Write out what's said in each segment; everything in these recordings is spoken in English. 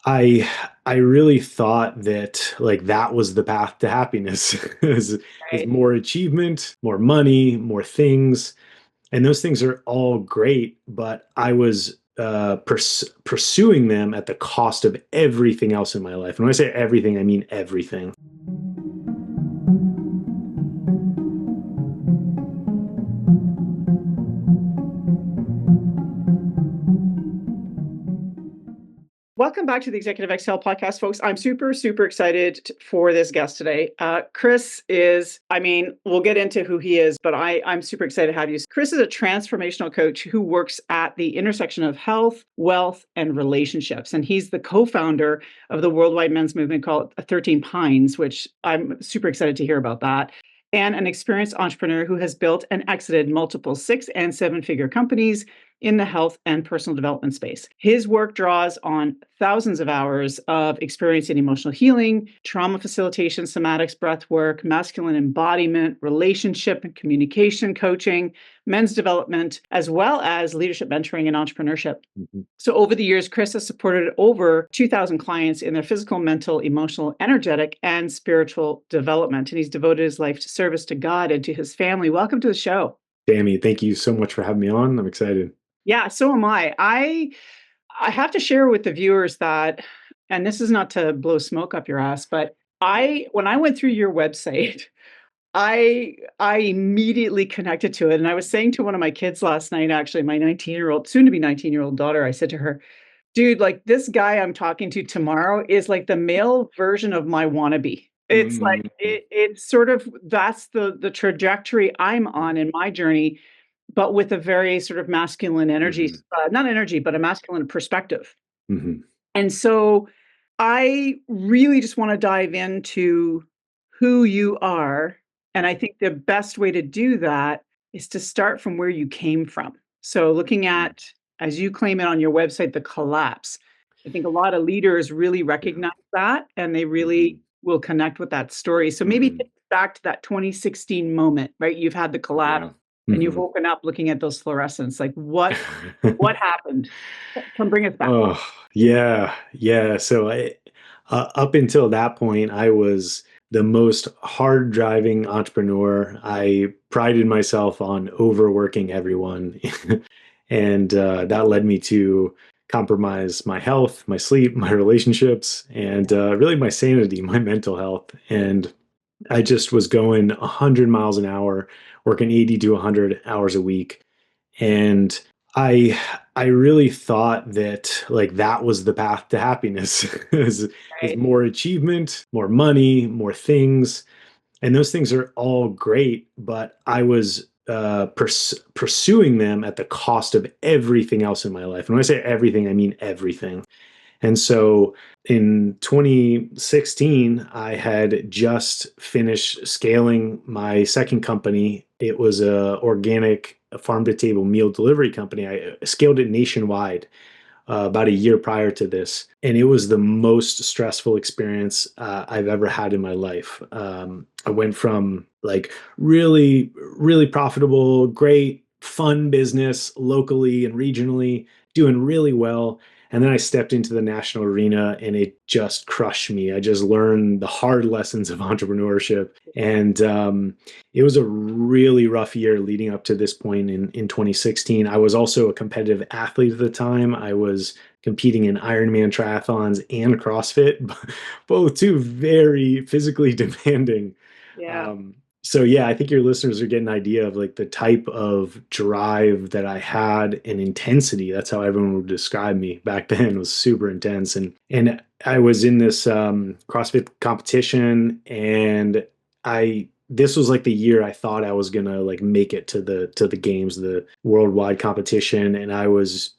I I really thought that like that was the path to happiness is Right. more achievement, more money, more things, and those things are all great, but I was pursuing them at the cost of everything else in my life. And when I say everything, I mean everything. Welcome back to the Executive Exhale podcast, folks. I'm super, super excited for this guest today. Chris is, we'll get into who he is, but I'm super excited to have you. Chris is a transformational coach who works at the intersection of health, wealth, and relationships. And he's the co-founder of the worldwide men's movement called 13 Pines, which I'm super excited to hear about that. And an experienced entrepreneur who has built and exited multiple 6 and 7-figure companies in the health and personal development space. His work draws on thousands of hours of experience in emotional healing, trauma facilitation, somatics, breath work, masculine embodiment, relationship and communication coaching, men's development, as well as leadership mentoring and entrepreneurship. Mhm. So over the years, Chris has supported over 2,000 clients in their physical, mental, emotional, energetic, and spiritual development. And he's devoted his life to service to God and to his family. Welcome to the show. Dammy, thank you so much for having me on. I'm excited. Yeah, so am I. I have to share with the viewers that, and this is not to blow smoke up your ass, but I when I went through your website, I immediately connected to it. And I was saying to one of my kids last night, actually, my 19-year-old, soon to be 19-year-old daughter, I said to her, dude, like this guy I'm talking to tomorrow is like the male version of my wannabe. It's like Mm, it's sort of that's the trajectory I'm on in my journey, but with a very sort of masculine energy, mhm, not energy, but a masculine perspective. mhm. And so I really just want to dive into who you are. And I think the best way to do that is to start from where you came from. So, looking at, as you claim it on your website, the collapse, I think a lot of leaders really Yeah. recognize that and they really Mhm, will connect with that story. So, maybe take mhm. us back to that 2016 moment, right? You've had the collapse Yeah. and you've Mhm. woken up looking at those fluorescents. Like, what happened? Come bring us back. Oh, yeah, yeah. Up until that point, I was the most hard driving entrepreneur. I prided myself on overworking everyone, and that led me to compromise my health, my sleep, my relationships, and really my sanity, my mental health. And I just was going 100 miles an hour, working 80 to 100 hours a week. And I I really thought that like that was the path to happiness is Right. more achievement, more money, more things, and those things are all great, but I was pursuing them at the cost of everything else in my life. And when I say everything, I mean everything. And so in 2016, I had just finished scaling my second company. It was a organic farm to table meal delivery company. I scaled it nationwide about a year prior to this, and it was the most stressful experience I've ever had in my life. I went from like really, really profitable, great, fun business locally and regionally, doing really well. And then I stepped into the national arena and it just crushed me. I just learned the hard lessons of entrepreneurship. And it was a really rough year leading up to this point in 2016. I was also a competitive athlete at the time. I was competing in Ironman triathlons and CrossFit, both two very physically demanding. Yeah. So yeah, I think your listeners are getting an idea of like the type of drive that I had and intensity. That's how everyone would describe me back then. It was super intense. And I was in this CrossFit competition and I this was like the year I thought I was gonna like make it to the games, the worldwide competition, and I was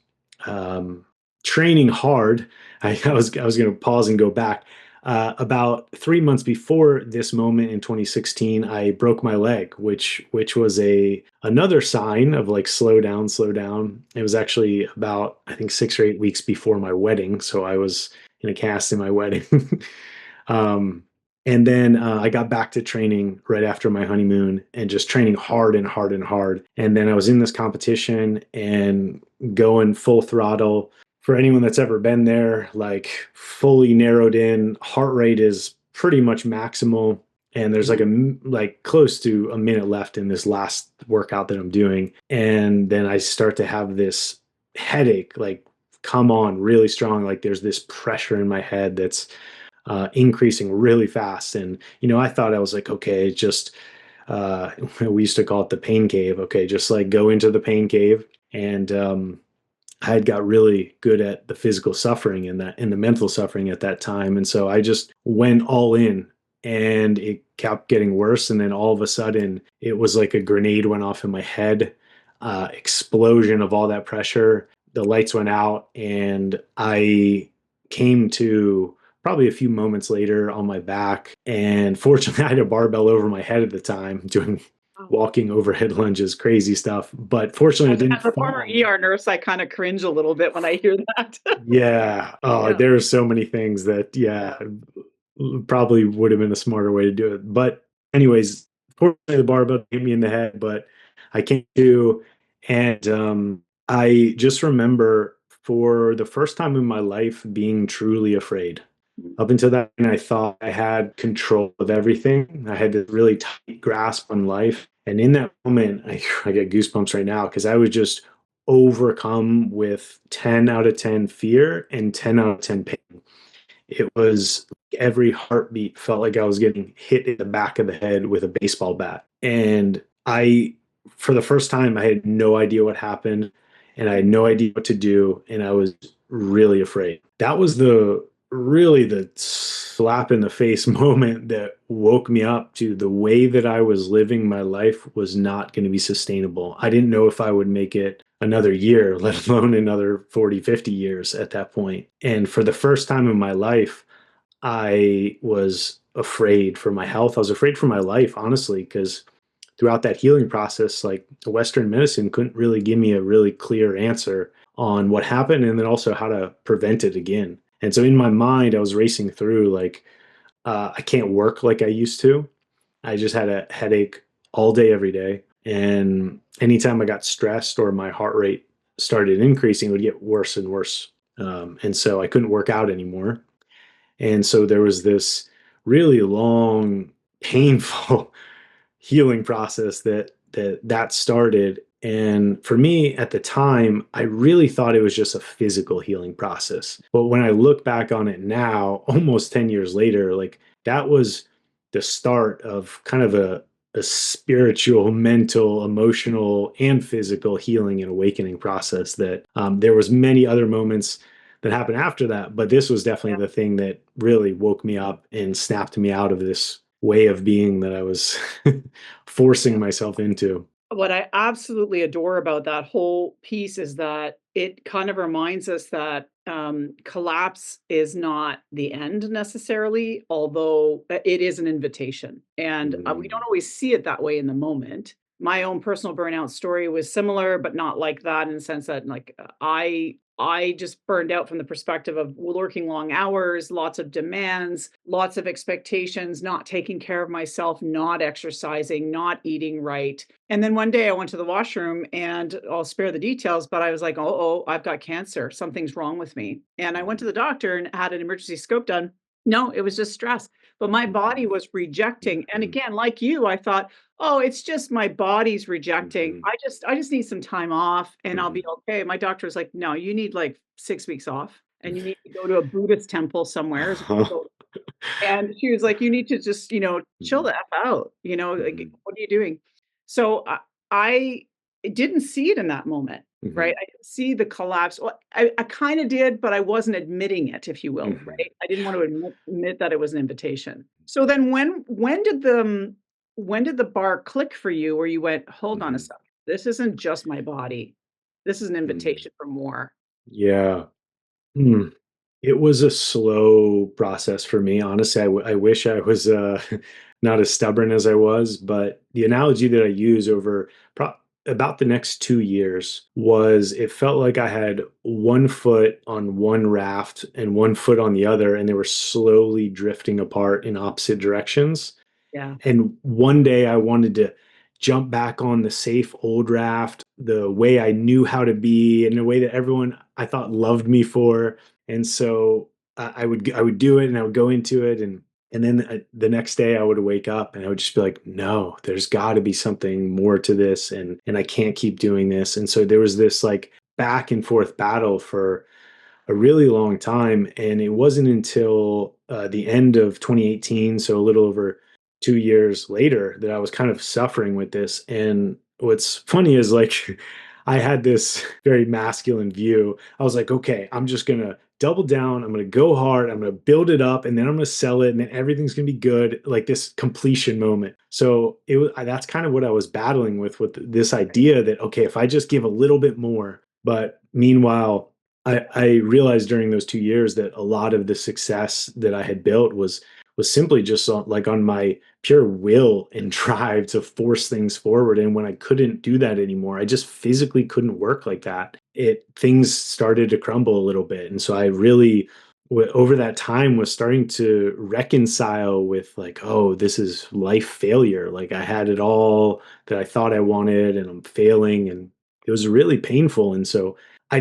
um, training hard. I was gonna pause and go back. About 3 months before this moment in 2016, I broke my leg, which was a another sign of like slow down, slow down. It was actually about I think 6 or 8 weeks before my wedding, so I was in a cast in my wedding. um, and then I got back to training right after my honeymoon and just training hard and hard and hard. And then I was in this competition and going full throttle for anyone that's ever been there, like fully narrowed in, heart rate is pretty much maximal. And there's like Mhm. like close to a minute left in this last workout that I'm doing. And then I start to have this headache, like come on really strong. Like there's this pressure in my head that's increasing really fast. And, I thought I was like, okay, just, we used to call it the pain cave. Okay, just like go into the pain cave. And I had got really good at the physical suffering and the mental suffering at that time. And so I just went all in and it kept getting worse. And then all of a sudden it was like a grenade went off in my head, explosion of all that pressure. The lights went out and I came to probably a few moments later on my back. And fortunately, I had a barbell over my head at the time doing Oh. walking overhead lunges, crazy stuff. But fortunately, I didn't As a former fall. ER nurse, I kind of cringe a little bit when I hear that. Yeah. Oh, Yeah. there are so many things that, yeah, probably would have been a smarter way to do it. But, anyways, fortunately, the barbell hit me in the head, but I came to, and I just remember for the first time in my life being truly afraid. Up until that point, I thought I had control of everything. I had this really tight grasp on life. And in that moment, I get goosebumps right now because I was just overcome with 10 out of 10 fear and 10 out of 10 pain. It was every heartbeat felt like I was getting hit in the back of the head with a baseball bat. And for the first time, I had no idea what happened and I had no idea what to do. And I was really afraid. That was really the slap in the face moment that woke me up to the way that I was living my life was not going to be sustainable. I didn't know if I would make it another year, let alone another 40, 50 years at that point. And for the first time in my life, I was afraid for my health. I was afraid for my life, honestly, because throughout that healing process, like Western medicine couldn't really give me a really clear answer on what happened and then also how to prevent it again. And so in my mind, I was racing through like, I can't work like I used to. I just had a headache all day, every day. And anytime I got stressed or my heart rate started increasing, it would get worse and worse. And so I couldn't work out anymore. And so there was this really long, painful healing process that started. And for me at the time, I really thought it was just a physical healing process. But when I look back on it now, almost 10 years later, like that was the start of kind of a spiritual, mental, emotional, and physical healing and awakening process that there was many other moments that happened after that. But this was definitely Yeah. the thing that really woke me up and snapped me out of this way of being that I was forcing Yeah. myself into. What I absolutely adore about that whole piece is that it kind of reminds us that collapse is not the end necessarily, although it is an invitation. And we don't Mm, always see it that way in the moment. My own personal burnout story was similar, but not like that in the sense that like I just burned out from the perspective of working long hours, lots of demands, lots of expectations, not taking care of myself, not exercising, not eating right. And then one day I went to the washroom and I'll spare the details, but I was like, oh, I've got cancer. Something's wrong with me. And I went to mm, the doctor and had an emergency scope done. No, it was just stress. But my body mm, was rejecting. And mm, again, like you, I thought, oh, it's just my body's rejecting. mm, I just need some time off and I'll be mm. okay. My doctor was like, no, you need like 6 weeks off and you need to go to a Buddhist temple somewhere. Uh-huh. And she was like, "You need to just, chill Mhm, the F out, like, mhm, what are you doing?" So, I didn't see it in that moment, right? mhm, I didn't see the collapse. Well, I kinda did, but I wasn't admitting it, if you will, mhm, right? I didn't want to admit that it was an invitation. So then when did the bar click for you where you went, "Hold on a mhm, second. This isn't just my body. This is an mhm. invitation for more." Yeah. Hmm. It was a slow process for me. Honestly, I wish I was not as stubborn as I was. But the analogy that I use over about the next 2 years was it felt like I had one foot on one raft and one foot on the other, and they were slowly drifting apart in opposite directions. Yeah. And one day I wanted to jump back on the safe old raft, the way I knew how to be, and the way that everyone I thought loved me for. And so I would do it and I would go into it, and then the next day I would wake up and I would just be like, no, there's got to be something more to this, and I can't keep doing this. And so there was this like back and forth battle for a really long time. And it wasn't until the end of 2018, so a little over 2 years later, that I was kind of suffering with this. And what's funny is like, I had this very masculine view. I was like, okay, I'm just going to double down. I'm going to go hard. I'm going to build it up, and then I'm going to sell it, and then everything's going to be good. Like this completion moment. So that's kind of what I was battling with this idea that, okay, if I just give a little bit more, but meanwhile, I realized during those 2 years that a lot of the success that I had built was simply just on my pure will and drive to force things forward. And when I couldn't do that anymore, I just physically couldn't work like that. Things started to crumble a little bit, and so I really over that time was starting to reconcile with like, oh, this is life failure. Like I had it all that I thought I wanted, and I'm failing, and it was really painful. And so I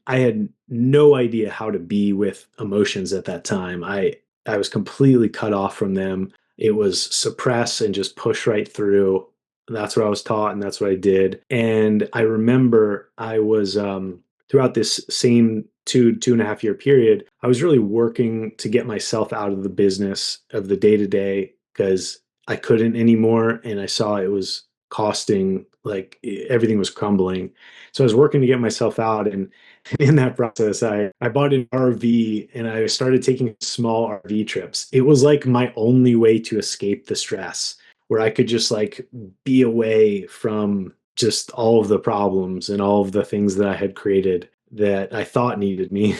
had no idea how to be with emotions at that time. I was completely cut off from them. It was suppress and just push right through. That's what I was taught, and that's what I did. And I remember I was throughout this same 2.5 year period, I was really working to get myself out of the business of the day to day because I couldn't anymore, and I saw it was costing, like everything was crumbling. So I was working to get myself out, and in that process, I bought an RV and I started taking small RV trips. It was like my only way to escape the stress, where I could just like be away from just all of the problems and all of the things that I had created that I thought needed me.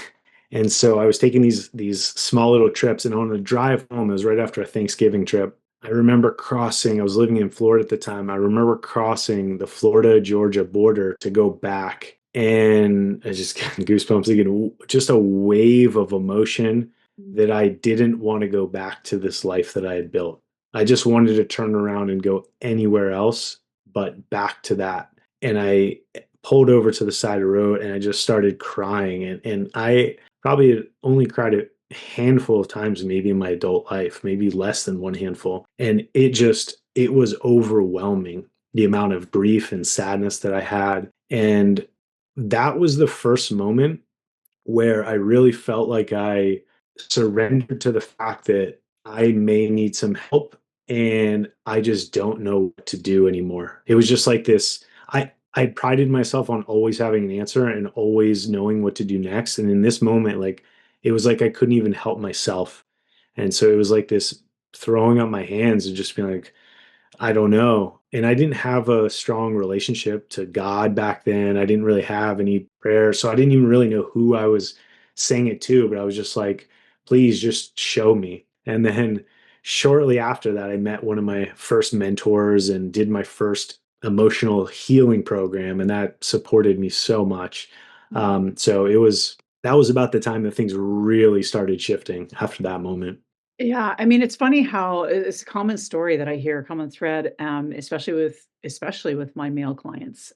And so I was taking these small little trips, and on the drive home, it was right after a Thanksgiving trip. I remember crossing, I was living in Florida at the time. I remember crossing the Florida Georgia border to go back. And I just got goosebumps again, just a wave of emotion that I didn't want to go back to this life that I had built. I just wanted to turn around and go anywhere else but back to that. And I pulled over to the side of the road and I just started crying. And I probably had only cried a handful of times maybe in my adult life, maybe less than one handful. And it was overwhelming, the amount of grief and sadness that I had. And that was the first moment where I really felt like I surrendered to the fact that I may need some help, and I just don't know what to do anymore. It was just like this. I prided myself on always having an answer and always knowing what to do next. And in this moment, like it was like I couldn't even help myself. And so it was like this throwing up my hands and just being like, I don't know. And I didn't have a strong relationship to God back then. I didn't really have any prayer. So I didn't even really know who I was saying it to, but I was just like, please just show me. And then shortly after that, I met one of my first mentors and did my first emotional healing program. And that supported me so much. So that was about the time that things really started shifting after that moment. Yeah, I mean, it's funny how it's a common story that I hear, a common thread, especially with my male clients,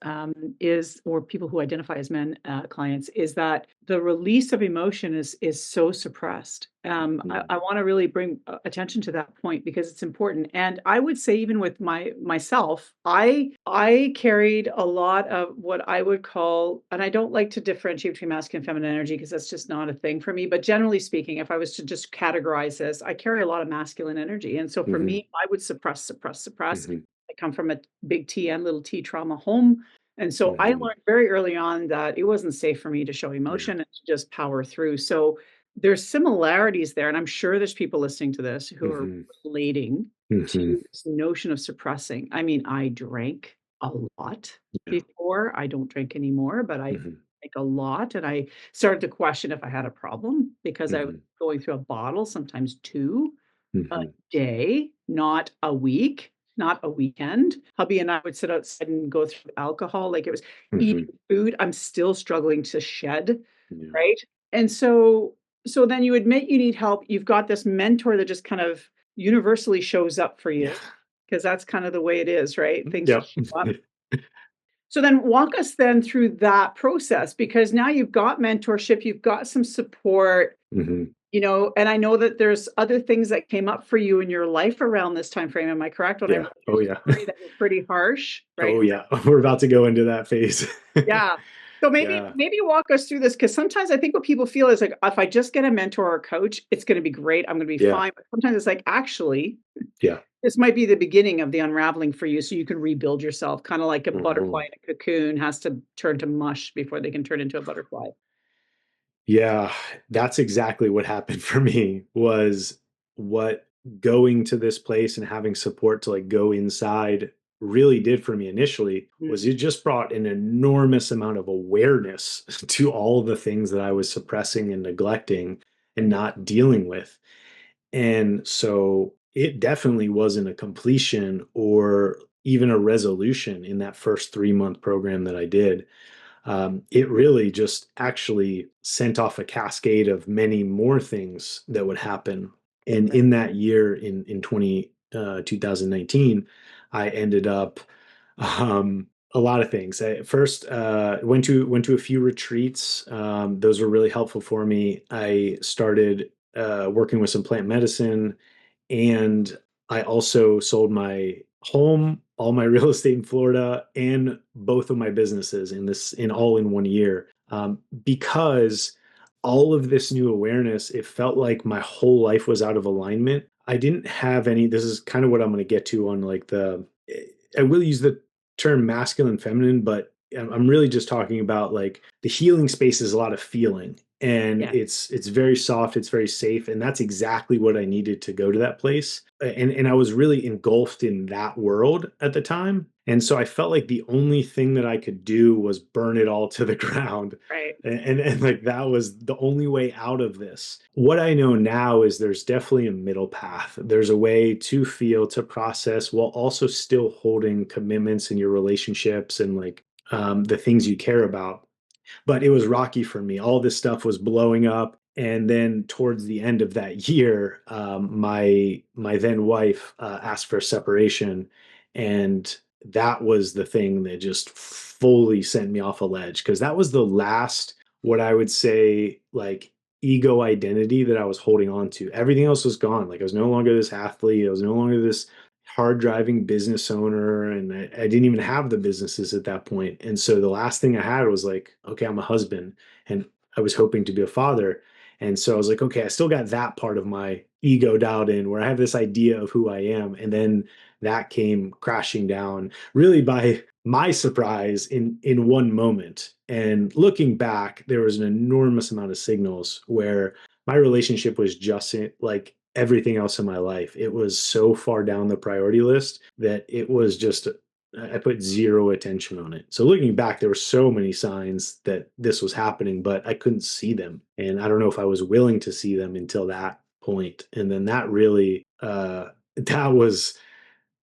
is or people who identify as men clients, is that the release of emotion is so suppressed. I want to really bring attention to that point because it's important. And I would say, even with myself, I carried a lot of what I would call, and I don't like to differentiate between masculine and feminine energy because that's just not a thing for me. But generally speaking, if I was to just categorize this, I carry a lot of masculine energy. And so for Mhm, me, I would suppress, suppress, suppress. mhm, I come from a big T and little t trauma home. And so I mhm. learned very early on that it wasn't safe for me to show Yeah. emotion and to just power through. So there's similarities there. And I'm sure there's people listening to this who are Mhm, relating mhm. to this notion of suppressing. I mean, I drank a lot Yeah. before. I don't drink anymore, but I Mhm, drank a lot. And I started to question if I had a problem because I was mhm, going through a bottle, sometimes two a mhm. day, not a week, not a weekend. Hubby and I would sit outside and go through alcohol like it was eating Mhm. food. I'm still struggling to shed, Yeah. right? And so then you admit you need help. You've got this mentor that just kind of universally shows up for Yeah. you because that's kind of the way it is, right? Things Yep. just show up. So then walk us then through that process, because now you've got mentorship, you've got some support, Hmm. and I know that there's other things that came up for you in your life around this time frame. Am I correct when I'm Yeah. telling you Oh, a yeah. story that was pretty harsh, right? Oh, yeah. We're about to go into that phase. Yeah. So maybe Yeah. maybe walk us through this, because sometimes I think what people feel is like, if I just get a mentor or a coach, it's going to be great. I'm going to be Yeah. fine. But sometimes it's like, actually, Yeah. this might be the beginning of the unraveling for you, so you can rebuild yourself, kind of like a butterfly Mhm. in a cocoon has to turn to mush before they can turn into a butterfly. Yeah, that's exactly what happened for me was what going to this place and having support to like go inside really did for me initially was Mm, it just brought an enormous amount of awareness to all the things that I was suppressing and neglecting and right. not dealing with. And so it definitely wasn't a completion or even a resolution in that first 3 month program that I did. It really just actually sent off a cascade of many more things that would happen. And Right. in that year, in 2019, I ended up a lot of things. I first went to a few retreats. Those were really helpful for me. I started working with some plant medicine, and I also sold my home, all my real estate in Florida, and both of my businesses in all in 1 year. Because all of this new awareness, it felt like my whole life was out of alignment. I didn't have any. This is kind of what I'm going to get to on like the. I will use the term masculine, feminine, but I'm really just talking about like the healing space is a lot of feeling, and Yeah. it's very soft, it's very safe, and that's exactly what I needed to go to that place. And I was really engulfed in that world at the time, and so I felt like the only thing that I could do was burn it all to the ground. Right. And like that was the only way out of this. What I know now is there's definitely a middle path. There's a way to feel, to process, while also still holding commitments in your relationships and like the things you care about. But it was rocky for me. All this stuff was blowing up, and then towards the end of that year, my then wife asked for a separation, and that was the thing that just fully sent me off a ledge because that was the last, what I would say, like ego identity that I was holding on to. Everything else was gone. Like I was no longer this athlete. I was no longer this hard driving business owner, and I didn't even have the businesses at that point. And so the last thing I had was like, okay, I'm a husband, and I was hoping to be a father. And so I was like, okay, I still got that part of my ego dialed in where I have this idea of who I am. And then that came crashing down really by my surprise in one moment. And looking back, there was an enormous amount of signals where my relationship was just like everything else in my life. It was so far down the priority list that it was just, I put zero attention on it. So looking back, there were so many signs that this was happening, but I couldn't see them. And I don't know if I was willing to see them until that point. And then that really, that was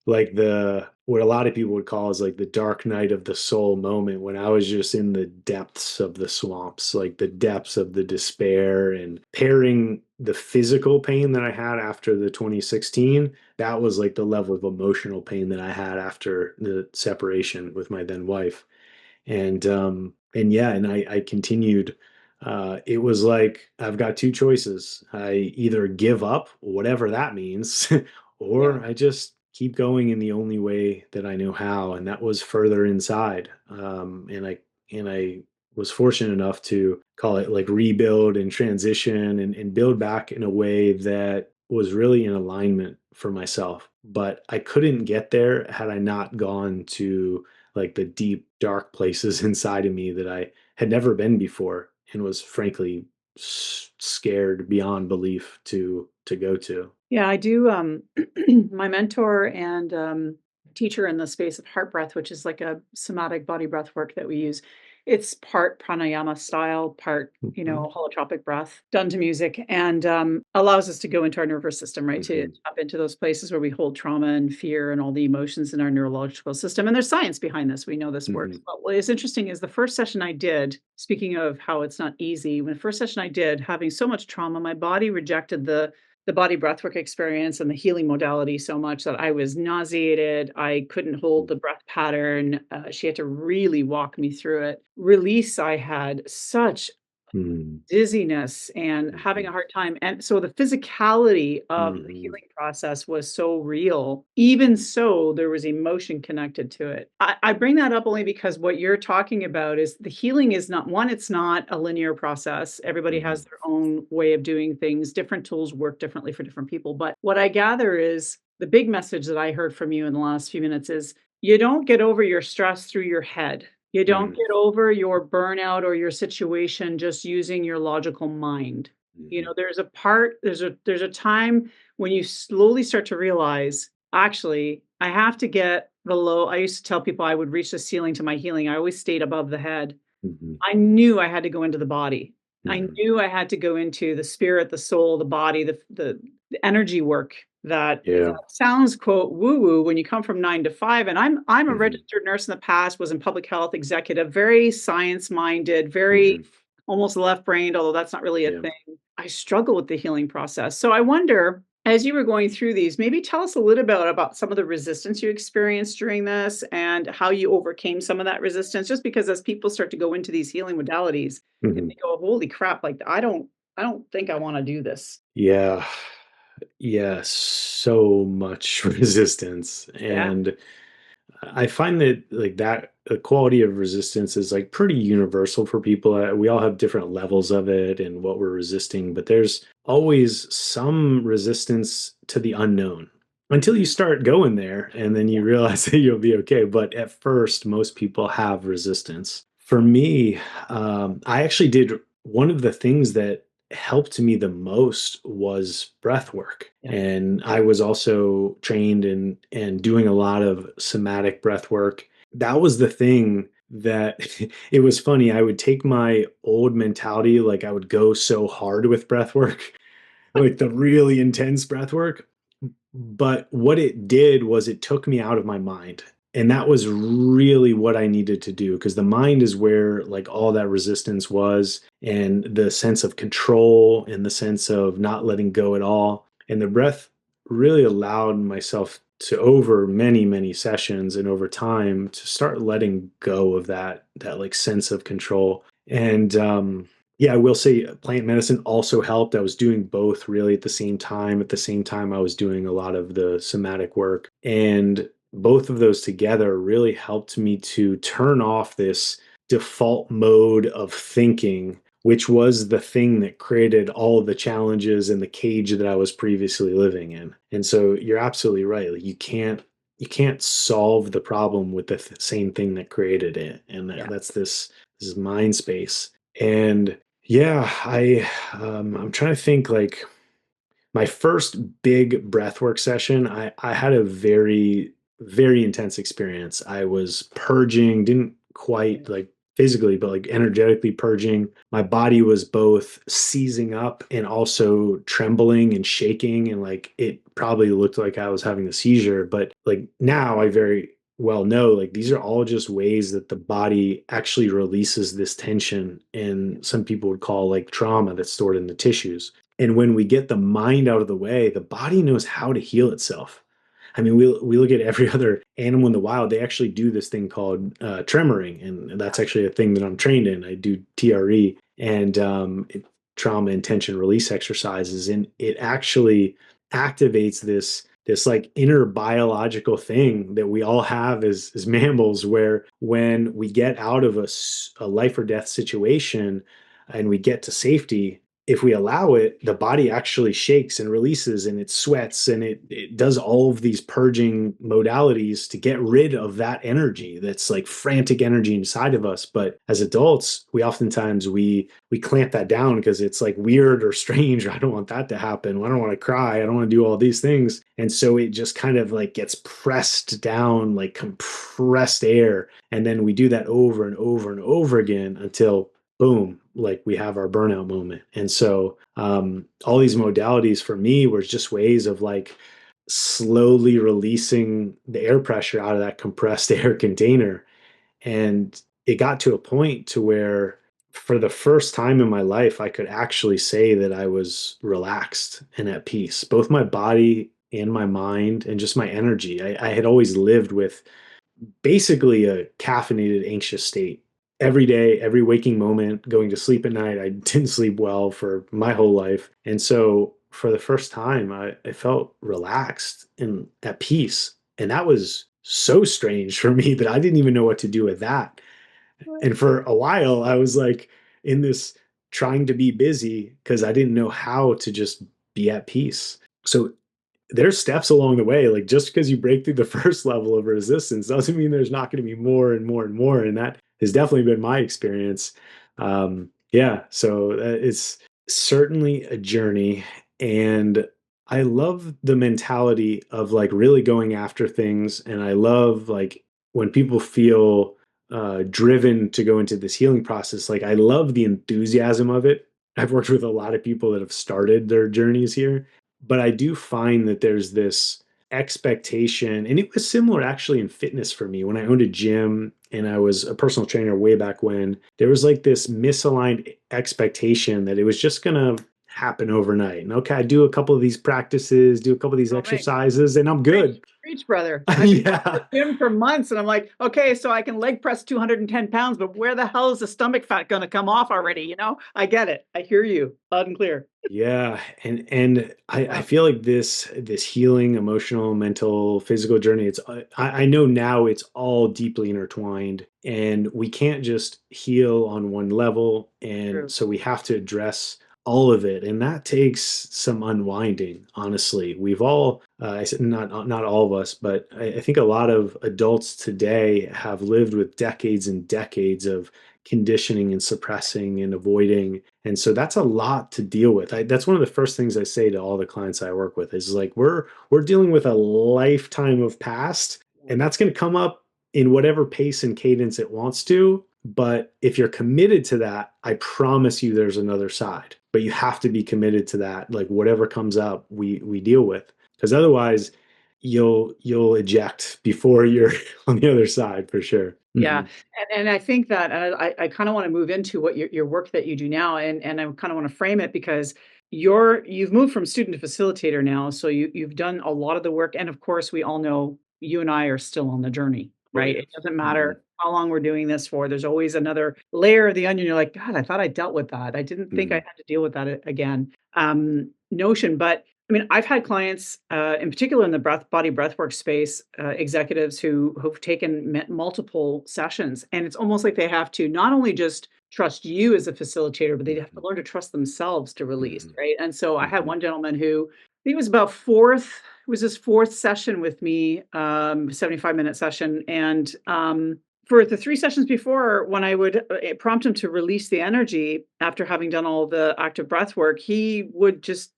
like the what a lot of people would call is like the dark night of the soul moment when I was just in the depths of the swamps, like the depths of the despair, and pairing the physical pain that I had after the 2016, that was like the level of emotional pain that I had after the separation with my then wife. And yeah, and I continued. It was like I've got two choices. I either give up, whatever that means, Yeah. or I just keep going in the only way that I know how, and that was further inside. And I was fortunate enough to call it like rebuild and transition and build back in a way that was really in alignment for myself. But I couldn't get there had I not gone to like the deep, dark places inside of me that I had never been before and was frankly scared beyond belief to go to. Yeah, I do, my mentor and, teacher in the space of heart breath, which is like a somatic body breath work that we use. It's part pranayama style, part, Mhm, holotropic breath done to music, and, allows us to go into our nervous system, right? To mhm, tap into those places where we hold trauma and fear and all the emotions in our neurological system, and there's science behind this. We know this works. mhm, But what is interesting is the first session I did, speaking of how it's not easy, when the first session I did, having so much trauma, my body rejected the the body breathwork experience and the healing modality so much that I was nauseated. I couldn't hold the breath pattern. She had to really walk me through it. Release, I had such Mm-hmm. dizziness and having a Mm-hmm. hard time, and so the physicality of the Mm-hmm. healing process was so real. Even so, there was emotion connected to it. I bring that up only because what you're talking about is the healing is not one, it's not a linear process. Everybody Mm-hmm. has their own way of doing things. Different tools work differently for different people. But what I gather is the big message that I heard from you in the last few minutes is you don't get over your stress through your head. You don't Mm-hmm. get over your burnout or your situation just using your logical mind. You Mm-hmm. know, there's a time when you slowly start to realize, actually, I have to get below. I used to tell people I would reach the ceiling to my healing. I always stayed above the head. Mm-hmm. I knew I had to go into the body. I Mm-hmm. knew I had to go into the spirit, the soul, the body, the energy work that Yeah. sounds, quote, woo-woo when you come from 9 to 5, and I'm a Mm-hmm. registered nurse in the past, was in public health executive, very science-minded, very Mm-hmm. almost left-brained, although that's not really a Yeah. thing. I struggle with the healing process. So I wonder, as you were going through these, maybe tell us a little bit about some of the resistance you experienced during this and how you overcame some of that resistance. Just because as people start to go into these healing modalities, they Mm-hmm. go, "Holy crap, like I don't think I wanna do this." Yeah. Yeah. So much resistance. Yeah, And I find that like that the quality of resistance is like pretty universal for people. We all have different levels of it and what we're resisting, but there's always some resistance to the unknown until you mhm, start going there and then yeah, you realize that you'll be okay. But at first, most people have resistance. For me, I actually did one of the things that helped me the most was breath work. yeah, And I was also trained in and doing a lot of somatic breath work. That was the thing that it was funny. I would take my old mentality, like I would go so hard with breath work, like the really intense breath work. But what it did was it took me out of my mind. And that was really what I needed to do because the mind is where like all that resistance was and the sense of control and the sense of not letting go at all. And the breath really allowed myself to over many, many sessions and over time to start letting go of that like sense of control. And yeah, I will say plant medicine also helped. I was doing both really at the same time. At the same time, I was doing a lot of the somatic work. And both of those together really helped me to turn off this default mode of thinking, which was the thing that created all of the challenges and the cage that I was previously living in. And so you're absolutely right. Like you can't solve the problem with the same thing that created it. And yeah, that's this mind space. And yeah, I'm trying to think like my first big breathwork session, I had a very, very intense experience. I was purging, didn't quite like physically, but like energetically purging. My body was both seizing up and also trembling and shaking. And like it probably looked like I was having a seizure. But like now I very well know like these are all just ways that the body actually releases this tension and some people would call like trauma that's stored in the tissues. And when we get the mind out of the way, the body knows how to heal itself. I mean, we look at every other animal in the wild. They actually do this thing called tremoring, and that's actually a thing that I'm trained in. I do TRE and trauma intention release exercises, and it actually activates this like inner biological thing that we all have as mammals, where when we get out of a life or death situation and we get to safety, if we allow it, the body actually shakes and releases and it sweats and it does all of these purging modalities to get rid of that energy that's like frantic energy inside of us. But as adults, we oftentimes we clamp that down because it's like weird or strange, or I don't want that to happen. I don't want to cry. I don't want to do all these things. And so it just kind of like gets pressed down like compressed air. And then we do that over and over and over again until boom, like we have our burnout moment. And so all these modalities for me were just ways of like slowly releasing the air pressure out of that compressed air container. And it got to a point to where for the first time in my life, I could actually say that I was relaxed and at peace, both my body and my mind and just my energy. I had always lived with basically a caffeinated, anxious state every day, every waking moment, going to sleep at night. I didn't sleep well for my whole life. And so for the first time, I felt relaxed and at peace. And that was so strange for me that I didn't even know what to do with that. And for a while, I was like in this trying to be busy because I didn't know how to just be at peace. So there's steps along the way. Like just because you break through the first level of resistance doesn't mean there's not going to be more and more and more. And that has definitely been my experience. Yeah, so it's certainly a journey. And I love the mentality of like really going after things. And I love like when people feel driven to go into this healing process, like I love the enthusiasm of it. I've worked with a lot of people that have started their journeys here, but I do find that there's this expectation, and it was similar actually in fitness for me when I owned a gym and I was a personal trainer way back when. There was like this misaligned expectation that it was just going to happen overnight. And okay, I do a couple of these practices, do a couple of these Oh my exercises, and I'm Preach, good. preach, brother. I've been going to Yeah. the gym for months and I'm like, okay, so I can leg press 210 pounds, but where the hell is the stomach fat going to come off already? You know, I get it. I hear you loud and clear. Yeah, and I Yeah. feel like this healing, emotional, mental, physical journey. It's I know now it's all deeply intertwined, and we can't just heal on one level, and True. so we have to address all of it, and that takes some unwinding. Honestly, we've all I said not all of us, but I think a lot of adults today have lived with decades and decades of conditioning and suppressing and avoiding, and so that's a lot to deal with. That's one of the first things I say to all the clients I work with is like we're dealing with a lifetime of past, and that's going to come up in whatever pace and cadence it wants to. But if you're committed to that, I promise you there's another side. But you have to be committed to that. Like whatever comes up, we deal with. Because otherwise you'll eject before you're on the other side for sure. Yeah, Mhm. and I think that, and I kind of want to move into what your work that you do now, and I kind of want to frame it because you've moved from student to facilitator now, so you've done a lot of the work, and of course, we all know you and I are still on the journey, Oh right? yeah. It doesn't Mhm. matter how long we're doing this for. There's always another layer of the onion. You're like, God, I thought I dealt with that. I didn't think I Mhm. had to deal with that again. Notion, but I mean, I've had clients, in particular in the body breathwork space, executives who've taken multiple sessions, and it's almost like they have to not only just trust you as a facilitator, but they have to Mhm. learn to trust themselves to release, Mhm. right? And so I had Mhm. one gentleman who I think it was about fourth, it was his fourth session with me, 75-minute session, and for the 3 sessions before, when I would, prompt him to release the energy after having done all the active breath work, he would just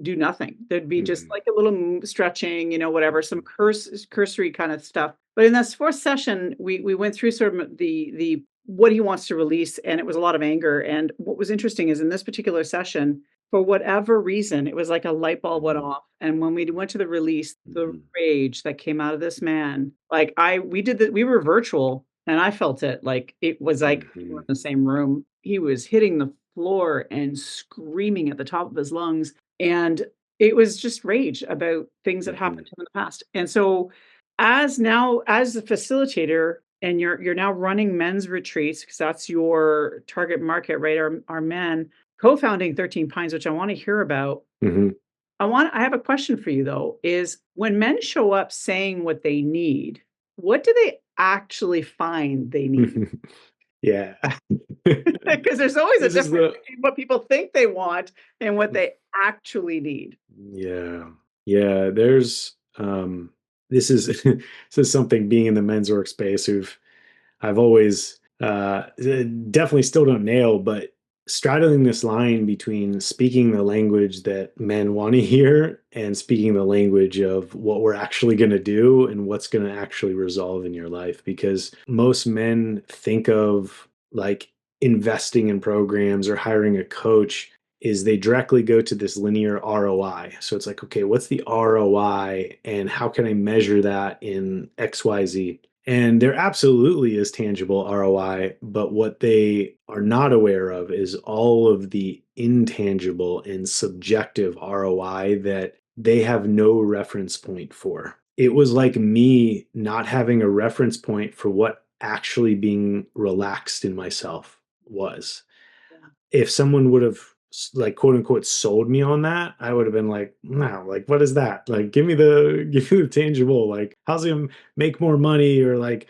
do nothing. There'd be just Mhm. like a little stretching, you know, whatever, some Mhm. cursory kind of stuff. But in this 4th session, we went through sort of the what he wants to release, and it was a lot of anger. And what was interesting is in this particular session, for whatever reason, it was like a light bulb went Mhm. off. And when we went to the release, the Mhm. rage that came out of this man, like we were virtual and I felt it, like, it was like we were Mhm. in the same room. He was hitting the floor and screaming at the top of his lungs, and it was just rage about things that happened Mhm. to him in the past. And so, as a facilitator, and you're now running men's retreats because that's your target market, right? Our men, co-founding 13 Pines, which I wanna hear about. Mhm. I have a question for you though, is when men show up saying what they need, what do they actually find they need? Yeah. Because there's always a This is difference the between what people think they want and what they actually need. yeah. Yeah, there's this is this is something being in the men's workspace who've I've always definitely still don't nail, but straddling this line between speaking the language that men want to hear and speaking the language of what we're actually going to do and what's going to actually resolve in your life. Because most men think of like investing in programs or hiring a coach is they directly go to this linear ROI. So it's like, okay, what's the ROI and how can I measure that in XYZ? And there absolutely is tangible ROI, but what they are not aware of is all of the intangible and subjective ROI that they have no reference point for. It was like me not having a reference point for what actually being relaxed in myself was. If someone would have like quote unquote sold me on that, I would have been like, no, like what is that? Like give me the tangible. Like how's it gonna make more money or like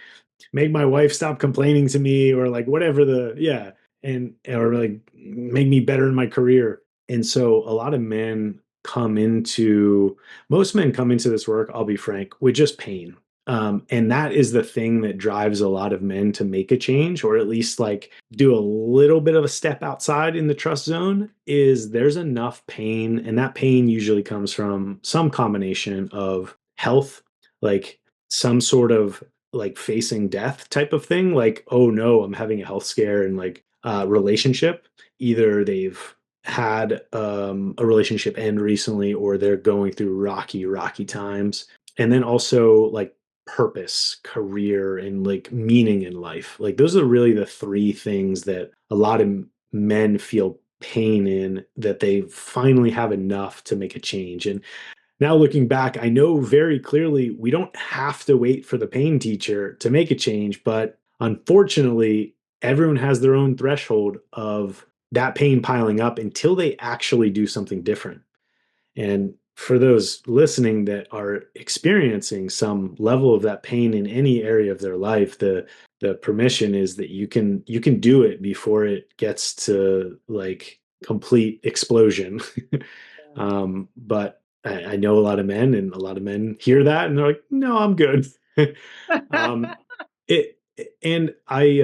make my wife stop complaining to me or like whatever the yeah and or like make me better in my career. And so a lot of men come into most men come into this work, I'll be frank, with just pain. And that is the thing that drives a lot of men to make a change or at least like do a little bit of a step outside in the trust zone is there's enough pain and that pain usually comes from some combination of health, like some sort of like facing death type of thing, like oh no, I'm having a health scare and like relationship, either they've had a relationship end recently or they're going through rocky times, and then also like purpose, career, and like meaning in life. Like those are really the three things that a lot of men feel pain in that they finally have enough to make a change. And now looking back, I know very clearly we don't have to wait for the pain teacher to make a change, but unfortunately, everyone has their own threshold of that pain piling up until they actually do something different. And for those listening that are experiencing some level of that pain in any area of their life, the permission is that you can do it before it gets to like complete explosion. But I know a lot of men, and a lot of men hear that and they're like, "No, I'm good." um, it and I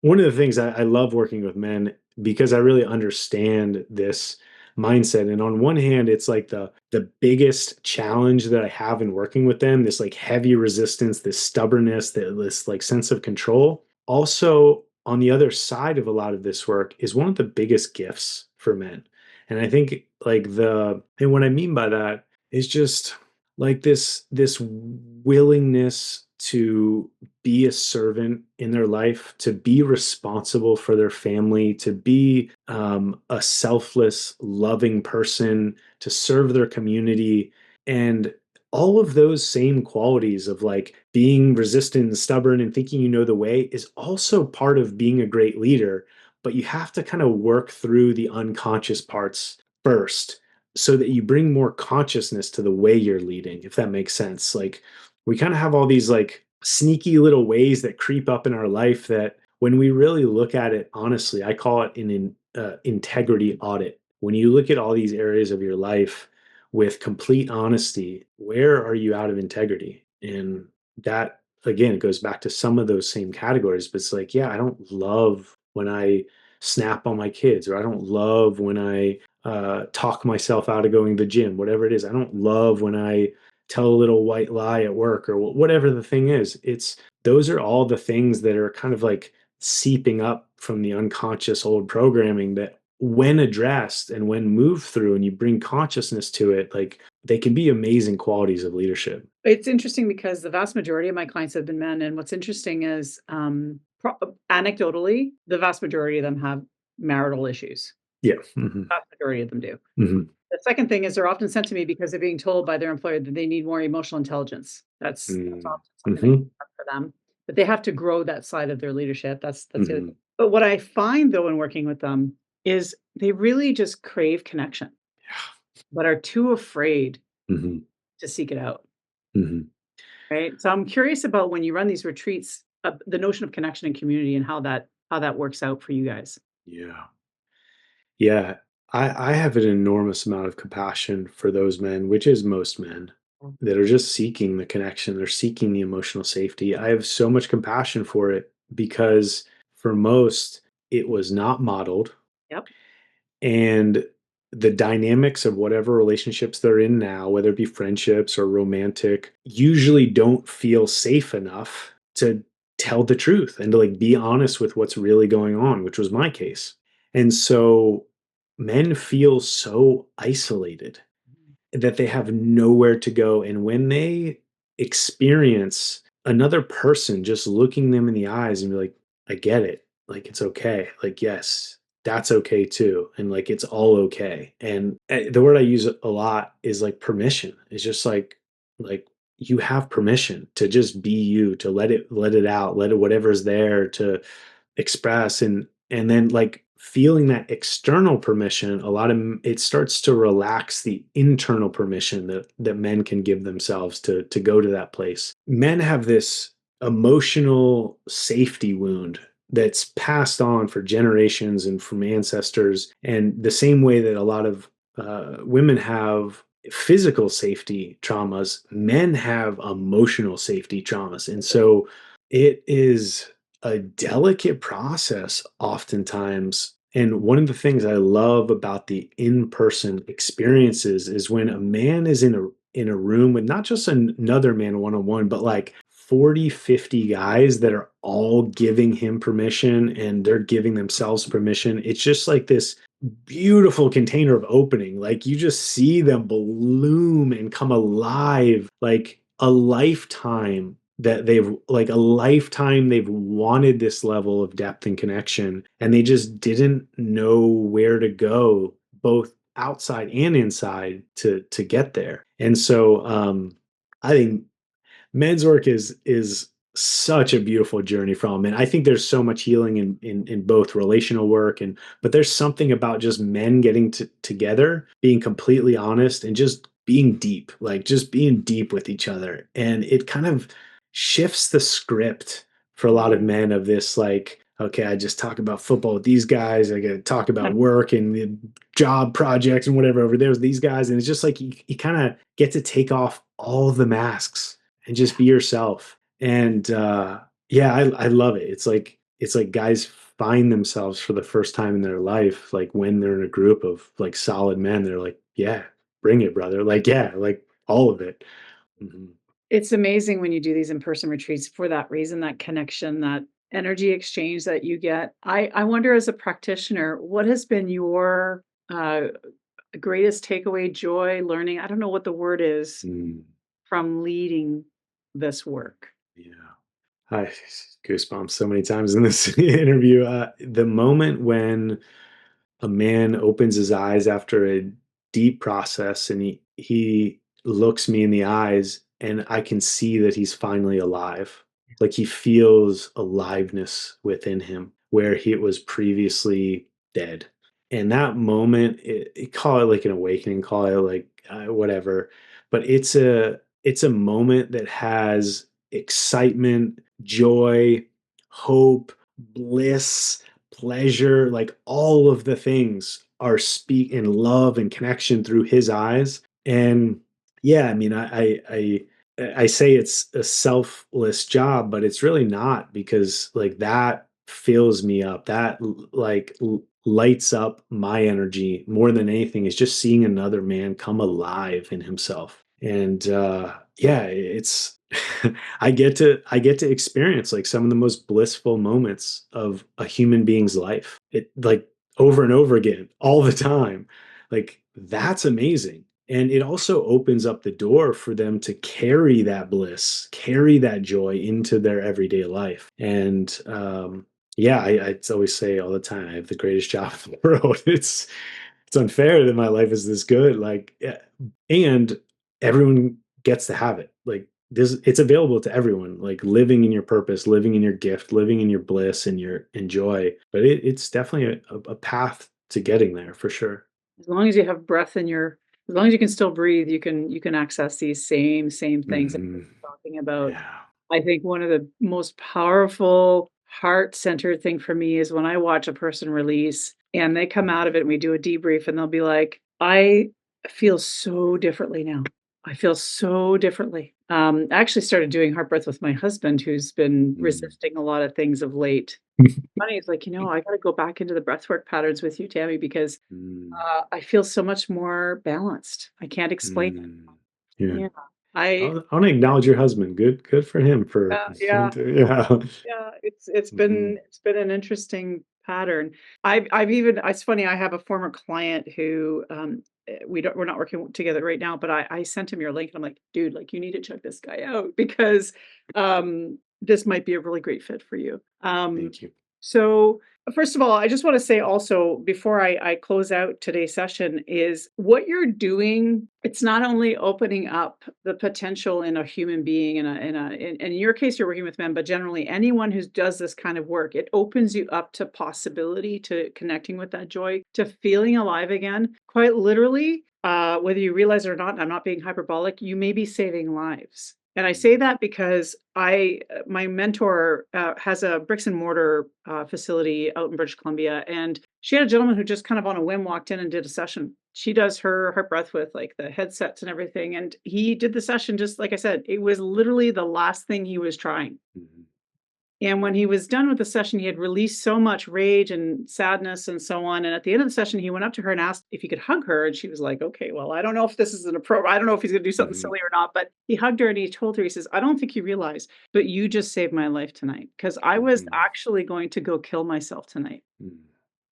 one of the things I love working with men because I really understand this mindset. And on one hand, it's like the biggest challenge that I have in working with them, this like heavy resistance, this stubbornness, this like sense of control. Also, on the other side of a lot of this work is one of the biggest gifts for men. And I think like and what I mean by that is just like this willingness to be a servant in their life, to be responsible for their family, to be a selfless, loving person, to serve their community. And all of those same qualities of like being resistant and stubborn and thinking you know the way is also part of being a great leader. But you have to kind of work through the unconscious parts first so that you bring more consciousness to the way you're leading, if that makes sense. Like we kind of have all these like sneaky little ways that creep up in our life that when we really look at it honestly, I call it an integrity audit. When you look at all these areas of your life with complete honesty, where are you out of integrity? And that again goes back to some of those same categories, but it's like, yeah, I don't love when I snap on my kids, or I don't love when I talk myself out of going to the gym, whatever it is. I don't love when I tell a little white lie at work or whatever the thing is. It's those are all the things that are kind of like seeping up from the unconscious old programming that when addressed and when moved through and you bring consciousness to it, like they can be amazing qualities of leadership. It's interesting because the vast majority of my clients have been men, and what's interesting is, anecdotally, the vast majority of them have marital issues. Yeah. Hmm. Vast majority of them do. Hmm. The second thing is they're often sent to me because they're being told by their employer that they need more emotional intelligence. That's often something that Hmm. comes up for them, but they have to grow that side of their leadership. That's the other Hmm. thing. But what I find though in working with them is they really just crave connection, but are too afraid Hmm. to seek it out. Hmm. Right? So I'm curious about when you run these retreats, the notion of connection and community and how that works out for you guys. Yeah. Yeah, I have an enormous amount of compassion for those men, which is most men, that are just seeking the connection. They're seeking the emotional safety. I have so much compassion for it because for most, it was not modeled. Yep. And the dynamics of whatever relationships they're in now, whether it be friendships or romantic, usually don't feel safe enough to tell the truth and to like be honest with what's really going on, which was my case. And so men feel so isolated that they have nowhere to go. And when they experience another person, just looking them in the eyes and be like, I get it. Like, it's okay. Like, yes, that's okay too. And like, it's all okay. And the word I use a lot is like permission. It's just like you have permission to just be you, to let it out, let it, whatever's there to express. And then like feeling that external permission, a lot of it starts to relax the internal permission that men can give themselves to go to that place. Men have this emotional safety wound that's passed on for generations and from ancestors, and the same way that a lot of women have physical safety traumas, men have emotional safety traumas. And so it is a delicate process oftentimes. And one of the things I love about the in-person experiences is when a man is in a room with not just another man one-on-one, but like 40, 50 guys that are all giving him permission and they're giving themselves permission. It's just like this beautiful container of opening. Like you just see them bloom and come alive, like a lifetime that they've wanted this level of depth and connection, and they just didn't know where to go, both outside and inside, to get there. And so I think men's work is such a beautiful journey from, and I think there's so much healing in both relational work, and but there's something about just men getting together, being completely honest and just being deep, like just being deep with each other. And it kind of shifts the script for a lot of men of this, like, okay, I just talk about football with these guys, I gotta talk about work and the job projects and whatever over there with these guys. And it's just like you kind of get to take off all the masks and just be yourself. And yeah, I love it. It's like guys find themselves for the first time in their life, like when they're in a group of like solid men. They're like, yeah, bring it, brother. Like, yeah, like all of it. Mhm. It's amazing when you do these in-person retreats for that reason, that connection, that energy exchange that you get. I wonder as a practitioner, what has been your uh, greatest takeaway, joy, learning? I don't know what the word is Mm, from leading this work. yeah. I goosebumps so many times in this interview. The moment when a man opens his eyes after a deep process and he looks me in the eyes and I can see that he's finally alive. Like he feels aliveness within him where he was previously dead. And that moment, call it like an awakening, call it like whatever, but it's a moment that has excitement, joy, hope, bliss, pleasure, like all of the things are speak in love and connection through his eyes. And yeah, I mean, I say it's a selfless job, but it's really not, because like that fills me up. That like lights up my energy more than anything, is just seeing another man come alive in himself. And yeah, it's I get to experience like some of the most blissful moments of a human being's life. It like over and over again, all the time. Like that's amazing. And it also opens up the door for them to carry that bliss, carry that joy into their everyday life. And yeah, I always say all the time, I have the greatest job in the world. It's unfair that my life is this good. Like, yeah, and everyone gets to have it. Like this, it's available to everyone. Like living in your purpose, living in your gift, living in your bliss and your joy. But it's definitely a path to getting there for sure. As long as you have breath in your, as long as you can still breathe, you can access these same things that Hmm. we're talking about. Yeah. I think one of the most powerful heart-centered thing for me is when I watch a person release and they come out of it and we do a debrief and they'll be like, I feel so differently now. I feel so differently. I actually started doing heart breath with my husband, who's been Mm. resisting a lot of things of late. Funny, it's like, I got to go back into the breathwork patterns with you, Tammy, because Mm. I feel so much more balanced. I can't explain it. Mm. Yeah. Yeah. I I want to acknowledge your husband. Good for him for yeah. yeah. Yeah, Hmm. it's been an interesting pattern. I've even it's funny, I have a former client who, we're not working together right now, but I sent him your link and I'm like, dude, like you need to check this guy out because this might be a really great fit for you. Thank you. So first of all, I just want to say also before I close out today's session is what you're doing. It's not only opening up the potential in a human being in your case, you're working with men, but generally anyone who does this kind of work, it opens you up to possibility, to connecting with that joy, to feeling alive again. Quite literally, whether you realize it or not, I'm not being hyperbolic, you may be saving lives. And I say that because my mentor has a bricks and mortar facility out in British Columbia, and she had a gentleman who just kind of on a whim walked in and did a session. She does her heart breath with like the headsets and everything, and he did the session just like I said. It was literally the last thing he was trying. Mhm. And when he was done with the session, he had released so much rage and sadness and so on. And at the end of the session, he went up to her and asked if he could hug her. And she was like, okay, well, I don't know if this is an approach. I don't know if he's going to do something Mhm. silly or not. But he hugged her and he told her, he says, I don't think you realize, but you just saved my life tonight because I was Mhm. actually going to go kill myself tonight. Mhm.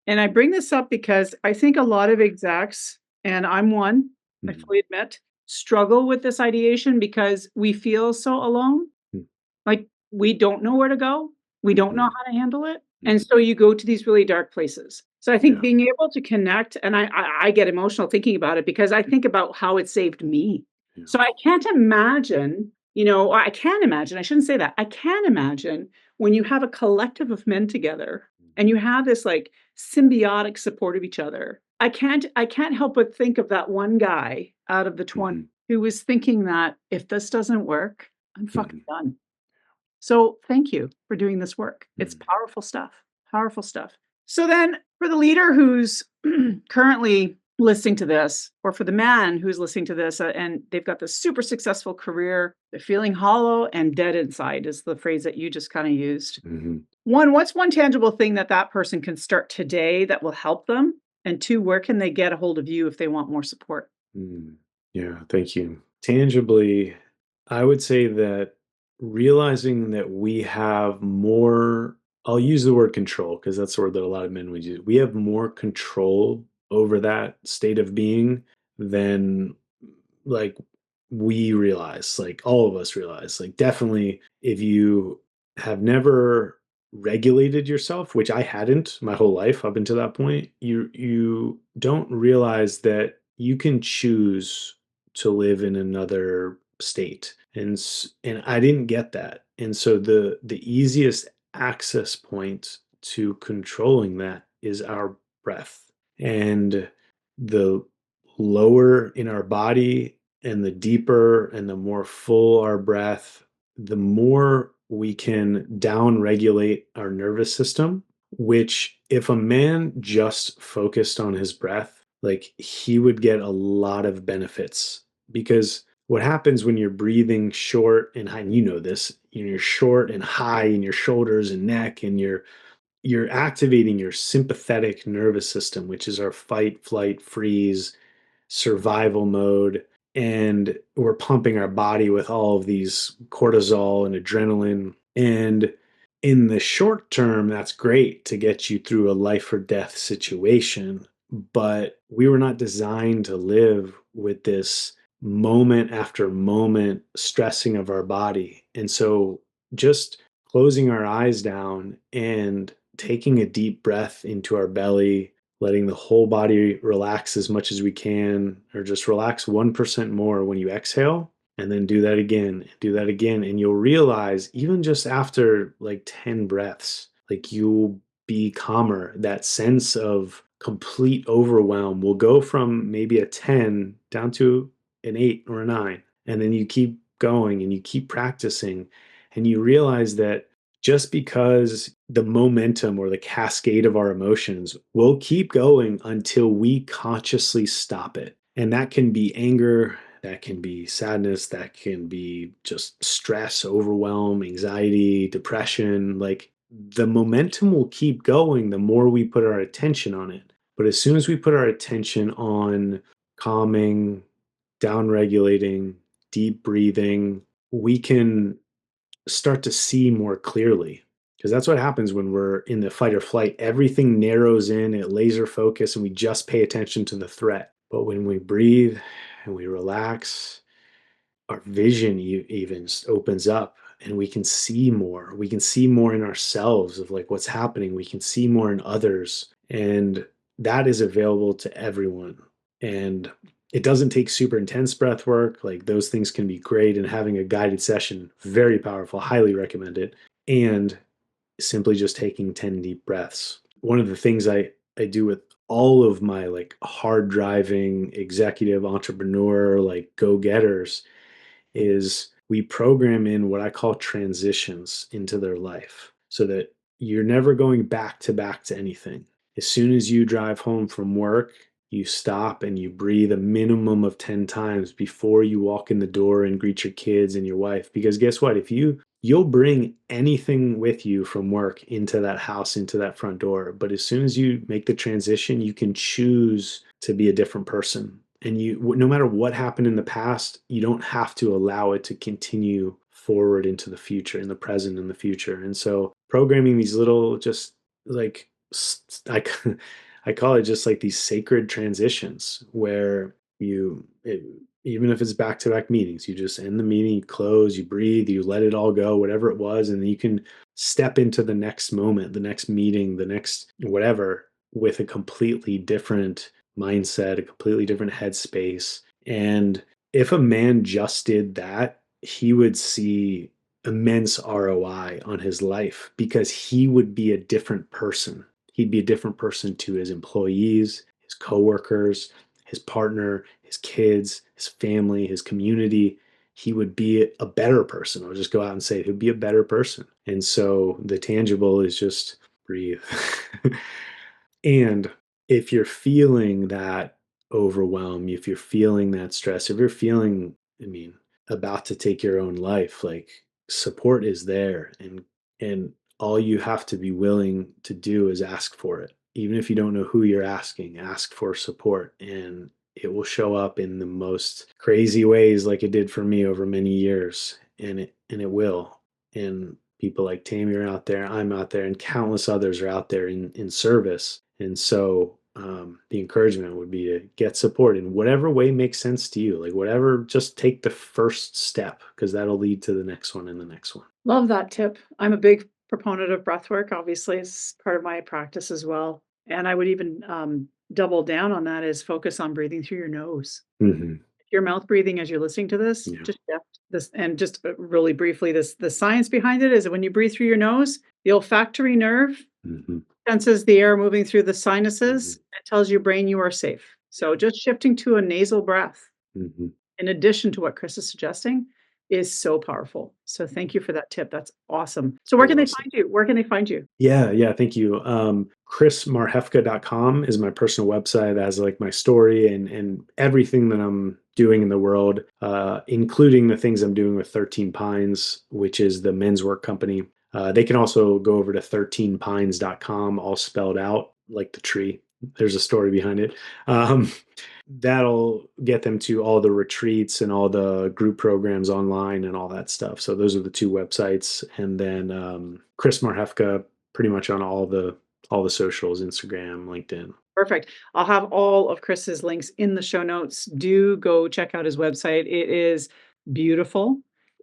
And I bring this up because I think a lot of execs, and I'm one, I Mhm. fully admit, struggle with this ideation because we feel so alone. Mhm. Like, we don't know where to go. We don't know Mhm. how to handle it, and Mhm. so you go to these really dark places. So I think Yeah. being able to connect and I get emotional thinking about it because I think about how it saved me. Yeah. So I can't imagine, I can imagine, I shouldn't say that. I can imagine when you have a collective of men together and you have this, like, symbiotic support of each other. I can't help but think of that one guy out of the 20 Mhm. who was thinking that, "If this doesn't work, I'm fucking Mhm. done." So thank you for doing this work. It's Mhm. powerful stuff. Powerful stuff. So then for the leader who's currently listening to this, or for the man who's listening to this, and they've got this super successful career, they're feeling hollow and dead inside, is the phrase that you just kind of used. Mhm. One, what's one tangible thing that that person can start today that will help them? And two, where can they get a hold of you if they want more support? Mm. Yeah, thank you. Tangibly, I would say that realizing that we have more, I'll use the word control because that's the word that a lot of men would use. We have more control over that state of being than like we realize, like all of us realize. Like, definitely, if you have never regulated yourself, which I hadn't my whole life up until that point, you don't realize that you can choose to live in another state. And I didn't get that. And so the easiest access point to controlling that is our breath. And the lower in our body and the deeper and the more full our breath, the more we can down regulate our nervous system, which if a man just focused on his breath, like he would get a lot of benefits. Because what happens when you're breathing short and high, and you know this, you're short and high in your shoulders and neck, and you're activating your sympathetic nervous system, which is our fight, flight, freeze, survival mode. And we're pumping our body with all of these cortisol and adrenaline. And in the short term, that's great to get you through a life or death situation. But we were not designed to live with this moment after moment stressing of our body. And so just closing our eyes down and taking a deep breath into our belly, letting the whole body relax as much as we can, or just relax 1% more when you exhale, and then do that again. And you'll realize, even just after like 10 breaths, like you'll be calmer. That sense of complete overwhelm will go from maybe a 10 down to an 8 or a 9. And then you keep going and you keep practicing, and you realize that just because the momentum or the cascade of our emotions will keep going until we consciously stop it. And that can be anger, that can be sadness, that can be just stress, overwhelm, anxiety, depression. Like, the momentum will keep going the more we put our attention on it. But as soon as we put our attention on calming, down regulating, deep breathing, we can start to see more clearly. Because that's what happens when we're in the fight or flight. Everything narrows in, it laser focus, and we just pay attention to the threat. But when we breathe and we relax, our vision even opens up and we can see more. We can see more in ourselves of like what's happening. We can see more in others. And that is available to everyone. And it doesn't take super intense breath work. Like those things can be great. And having a guided session, very powerful. Highly recommend it. And simply just taking 10 deep breaths. One of the things I do with all of my like hard driving executive entrepreneur, like go getters, is we program in what I call transitions into their life so that you're never going back to anything. As soon as you drive home from work, you stop and you breathe a minimum of 10 times before you walk in the door and greet your kids and your wife. Because guess what? If you'll bring anything with you from work into that house, into that front door. But as soon as you make the transition, you can choose to be a different person. And no matter what happened in the past, you don't have to allow it to continue forward into the future, in the present, in the future. And so programming these little, just like, I, I call it just like these sacred transitions where even if it's back to back meetings, you just end the meeting, you close, you breathe, you let it all go, whatever it was, and then you can step into the next moment, the next meeting, the next whatever, with a completely different mindset, a completely different headspace. And if a man just did that, he would see immense ROI on his life because he would be a different person. He'd be a different person to his employees, his coworkers, his partner, his kids, his family, his community. He would be a better person. I'll just go out and say it. He'd be a better person. And so the tangible is just breathe. And if you're feeling that overwhelm, if you're feeling that stress, if you're feeling, I mean, about to take your own life, like support is there, and all you have to be willing to do is ask for it. Even if you don't know who you're asking, ask for support and it will show up in the most crazy ways like it did for me over many years, and it will. And people like Tammy are out there, I'm out there, and countless others are out there in service. And so the encouragement would be to get support in whatever way makes sense to you. Like whatever, just take the first step because that'll lead to the next one and the next one. Love that tip. I'm a big proponent of breath work. Obviously, it's part of my practice as well. And I would even double down on that is focus on breathing through your nose. Mm-hmm. If you're mouth breathing as you're listening to this, Yeah. just shift this. And just really briefly, the science behind it is that when you breathe through your nose, the olfactory nerve Mm-hmm. senses the air moving through the Mm-hmm. sinuses and tells your brain you are safe. So just shifting to a nasal breath Mm-hmm. in addition to what Chris is suggesting, is so powerful. So thank you for that tip. That's awesome. So where You're can they awesome. find you? Where can they find you? Yeah, thank you. ChrisMarhefka.com is my personal website that has like my story and everything that I'm doing in the world, including the things I'm doing with 13 Pines, which is the men's work company. They can also go over to 13pines.com, all spelled out like the tree. There's a story behind it. Um, that'll get them to all the retreats and all the group programs online and all that stuff. So those are the two websites. And then Chris Marhefka, pretty much on all the socials, Instagram, LinkedIn. Perfect. I'll have all of Chris's links in the show notes. Do go check out his website. It is beautiful.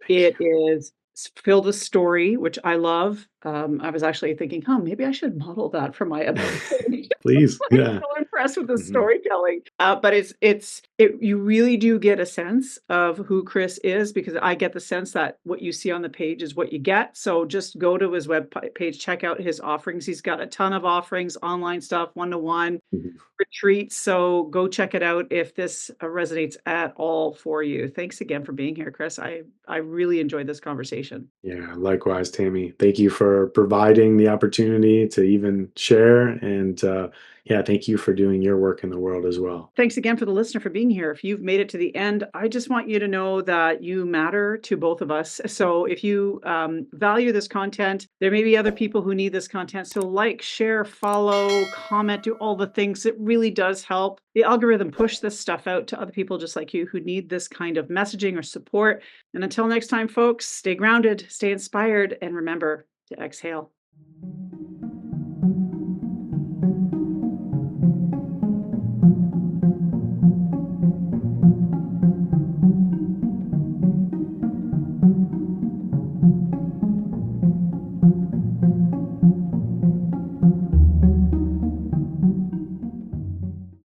Thank It you. is filled with story, which I love. I was actually thinking, huh, maybe I should model that for my about page. Please. I'm Yeah. so impressed with the Hmm. storytelling. But you really do get a sense of who Chris is because I get the sense that what you see on the page is what you get. So just go to his web page, check out his offerings. He's got a ton of offerings, online stuff, one-to-one Hmm. retreats. So go check it out if this resonates at all for you. Thanks again for being here, Chris. I really enjoyed this conversation. Yeah, likewise, Tammy. Thank you for providing the opportunity to even share. And yeah, thank you for doing your work in the world as well. Thanks again for the listener for being here. If you've made it to the end, I just want you to know that you matter to both of us. So if you value this content, there may be other people who need this content. So like, share, follow, comment, do all the things. It really does help the algorithm push this stuff out to other people just like you who need this kind of messaging or support. And until next time, folks, stay grounded, stay inspired, and remember to exhale.